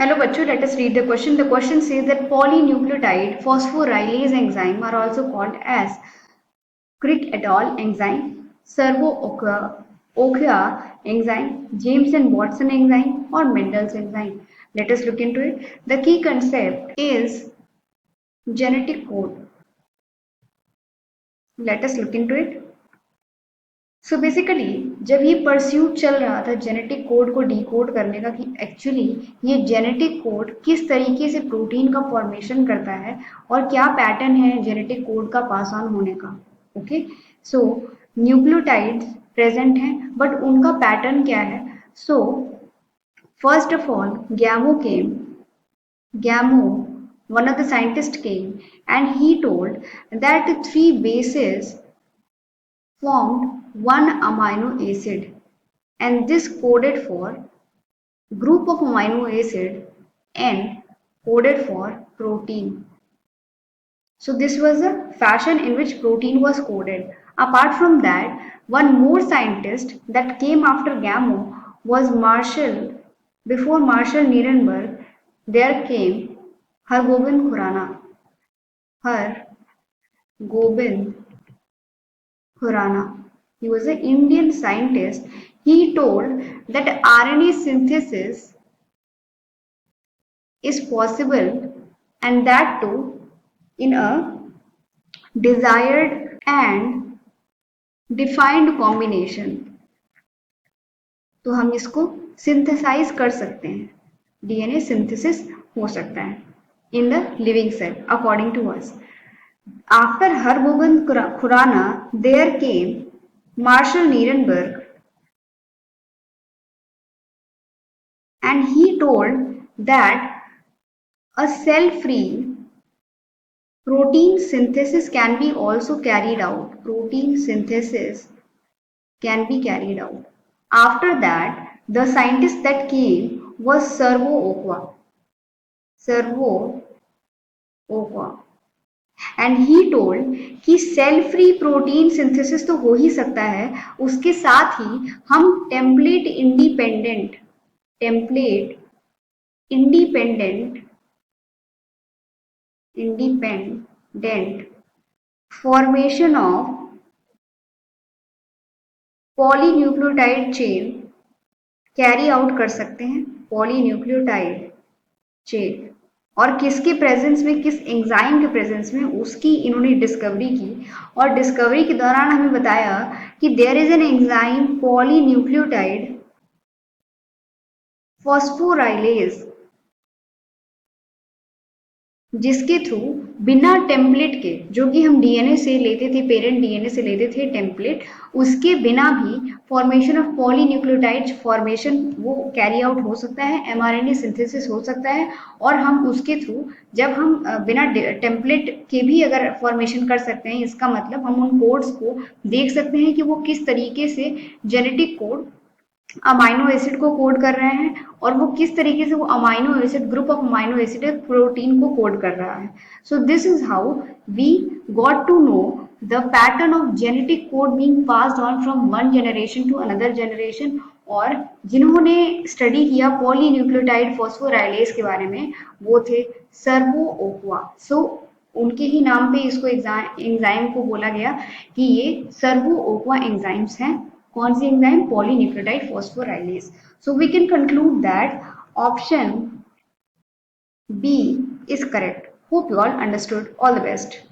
Hello bachcho, let us read the question. The question says that polynucleotide phosphorylase enzyme are also called as Crick et al. Enzyme, Servo-Occhia enzyme, James and Watson enzyme, or Mendel's enzyme. Let us look into it. The key concept is genetic code. Let us look into it. So basically जब ये pursuit चल रहा था genetic code को decode करने का कि actually ये जेनेटिक कोड किस तरीके से प्रोटीन का फॉर्मेशन करता है और क्या पैटर्न है जेनेटिक कोड का पास ऑन होने का। ओके, सो न्यूक्लियोटाइड्स प्रेजेंट हैं बट उनका पैटर्न क्या है। So first of all गैमो one of the scientists came and he told that three bases formed one amino acid and this coded for group of amino acid and coded for protein. So this was the fashion in which protein was coded. Apart from that, one more scientist that came after Gamow was Marshall. Before Marshall Nierenberg, there came Hargobind Khurana. Hargobind Khurana. He was an Indian scientist. He told that RNA synthesis is possible and that too in a desired and defined combination. तो हम इसको synthesise कर सकते हैं, DNA synthesis हो सकता है in the living cell according to us. After Hargobind Khurana, there came Marshall Nierenberg and he told that a cell-free protein synthesis can be also carried out. Protein synthesis can be carried out. After that, the scientist that came was Servo-Occhia. And he told कि cell free protein synthesis तो हो ही सकता है, उसके साथ ही हम template independent formation of polynucleotide chain carry out कर सकते हैं। पॉलीन्यूक्लियोटाइड चेन और किसके प्रेजेंस में, किस एंजाइम के प्रेजेंस में, उसकी इन्होंने डिस्कवरी की। और डिस्कवरी के दौरान हमें बताया कि there is an enzyme polynucleotide phosphorylase जिसके थ्रू बिना टेम्पलेट के, जो कि हम डीएनए से लेते थे, पेरेंट डीएनए से लेते थे टेम्पलेट, उसके बिना भी फॉर्मेशन ऑफ पॉलीन्यूक्लियोटाइड फॉर्मेशन वो कैरी आउट हो सकता है, एमआरएनए सिंथेसिस हो सकता है। और हम उसके थ्रू जब हम बिना टेम्पलेट के भी अगर फॉर्मेशन कर सकते हैं, इसका मतलब हम उन कोड्स को देख सकते हैं कि वो किस तरीके से जेनेटिक कोड अमाइनो एसिड को कोड कर रहे हैं और वो किस तरीके से वो amino acid, group of amino acid protein को कोड कर रहा है। So this is how we got to know the pattern of genetic code being passed on from one generation to another generation. और जिन्होंने स्टडी किया polynucleotide phosphorylase के बारे में वो थे सर्वो-ओक्वा। सो उनके ही नाम पे इसको एंजाइम को बोला गया कि ये सर्वो-ओक्वा एंजाइम्स हैं। कौन सी enzyme? Polynucleotide phosphorylase. So we can conclude that option B is correct. Hope you all understood. All the best.